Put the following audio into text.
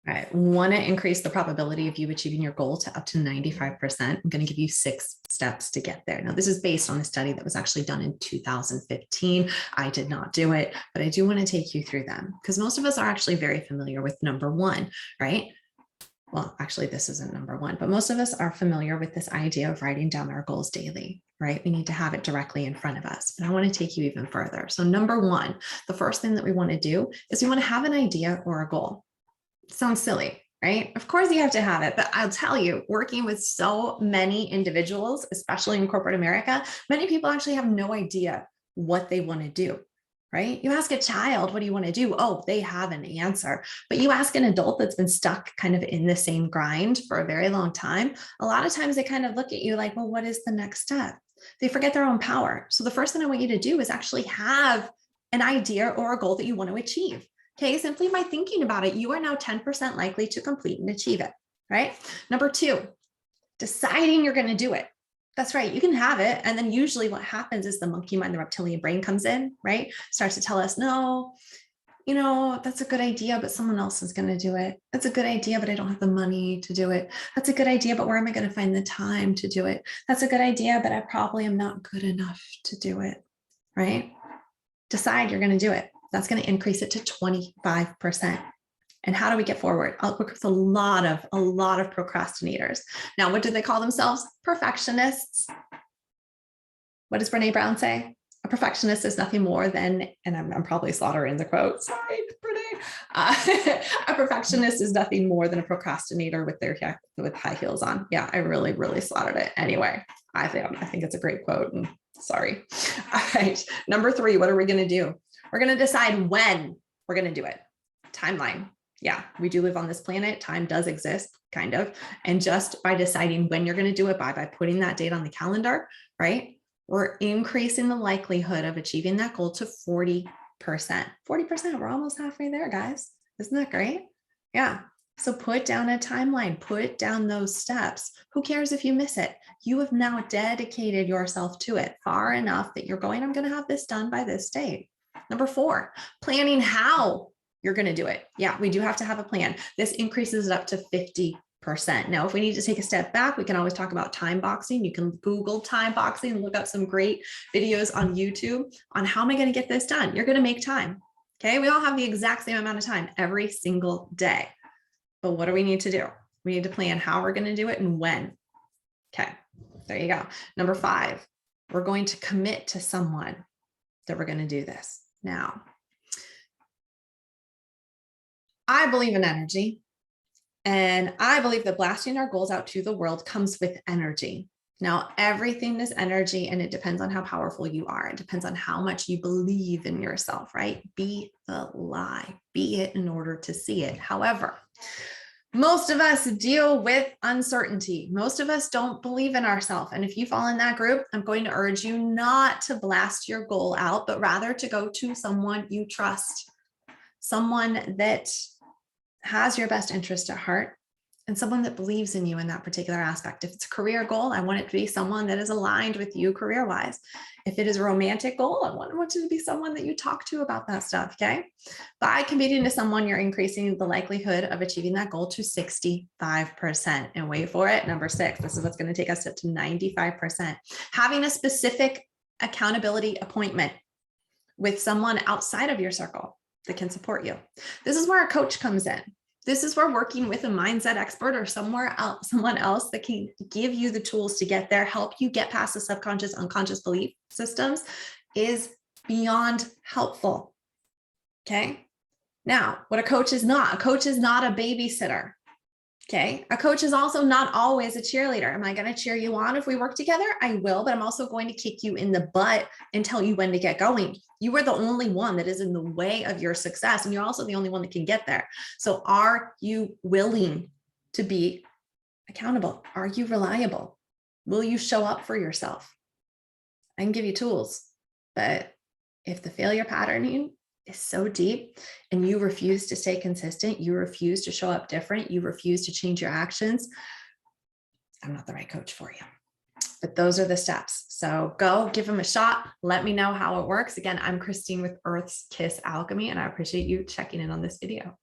All right, want to increase the probability of you achieving your goal to up to 95%. I'm going to give you 6 steps to get there. Now, this is based on a study that was actually done in 2015. I did not do it, but I do want to take you through them because most of us are actually very familiar with number 1, right? Well, actually, this isn't number 1, but most of us are familiar with this idea of writing down our goals daily, right? We need to have it directly in front of us, but I want to take you even further. So number 1, the first thing that we want to do is we want to have an idea or a goal. Sounds silly, right? Of course you have to have it, but I'll tell you, working with so many individuals, especially in corporate America, many people actually have no idea what they want to do, right? You ask a child, what do you want to do? Oh, they have an answer. But you ask an adult that's been stuck kind of in the same grind for a very long time, a lot of times they kind of look at you like, well, what is the next step? They forget their own power. So the first thing I want you to do is actually have an idea or a goal that you want to achieve. Okay, simply by thinking about it, you are now 10% likely to complete and achieve it, right? Number 2, deciding you're going to do it. That's right, you can have it. And then usually what happens is the monkey mind, the reptilian brain comes in, right? Starts to tell us, no, that's a good idea, but someone else is going to do it. That's a good idea, but I don't have the money to do it. That's a good idea, but where am I going to find the time to do it? That's a good idea, but I probably am not good enough to do it, right? Decide you're going to do it. That's going to increase it to 25%. And how do we get forward? I'll work with a lot of procrastinators. Now, what do they call themselves? Perfectionists. What does Brene Brown say? A perfectionist is nothing more than, and I'm probably slaughtering the quote. Sorry, Brene. A perfectionist is nothing more than a procrastinator with high heels on. Yeah, I really slaughtered it. Anyway, I think it's a great quote. And sorry. All right. Number 3, what are we going to do? We're going to decide when we're going to do it. Timeline. Yeah, we do live on this planet. Time does exist, kind of. And just by deciding when you're going to do it by putting that date on the calendar, right? We're increasing the likelihood of achieving that goal to 40%. 40%, we're almost halfway there, guys. Isn't that great? Yeah. So put down a timeline, put down those steps. Who cares if you miss it? You have now dedicated yourself to it far enough that you're going, I'm going to have this done by this date. Number 4, planning how you're going to do it. Yeah, we do have to have a plan. This increases it up to 50%. Now, if we need to take a step back, we can always talk about time boxing. You can Google time boxing and look up some great videos on YouTube on how am I going to get this done? You're going to make time. Okay, we all have the exact same amount of time every single day. But what do we need to do? We need to plan how we're going to do it and when. Okay, there you go. Number 5, we're going to commit to someone that we're going to do this. Now, I believe in energy, and I believe that blasting our goals out to the world comes with energy. Now, everything is energy, and it depends on how powerful you are. It depends on how much you believe in yourself, right? Be the lie, be it in order to see it. However, most of us deal with uncertainty. Most of us don't believe in ourselves. And if you fall in that group, I'm going to urge you not to blast your goal out, but rather to go to someone you trust, someone that has your best interest at heart, and someone that believes in you in that particular aspect. If it's a career goal, I want it to be someone that is aligned with you career-wise. If it is a romantic goal, I want you to be someone that you talk to about that stuff, okay? By committing to someone, you're increasing the likelihood of achieving that goal to 65%. And wait for it, number 6, this is what's going to take us up to 95%. Having a specific accountability appointment with someone outside of your circle that can support you. This is where a coach comes in. This is where working with a mindset expert or someone else that can give you the tools to get there, help you get past the subconscious, unconscious belief systems is beyond helpful. Okay. Now, what a coach is not a babysitter. Okay. A coach is also not always a cheerleader. Am I going to cheer you on if we work together? I will, but I'm also going to kick you in the butt and tell you when to get going. You are the only one that is in the way of your success, and you're also the only one that can get there. So are you willing to be accountable? Are you reliable? Will you show up for yourself? I can give you tools, but if the failure patterning is so deep and you refuse to stay consistent, you refuse to show up different, you refuse to change your actions, I'm not the right coach for you. But those are the steps. So go give them a shot. Let me know how it works. Again, I'm Christine with Earth's Kiss Alchemy, and I appreciate you checking in on this video.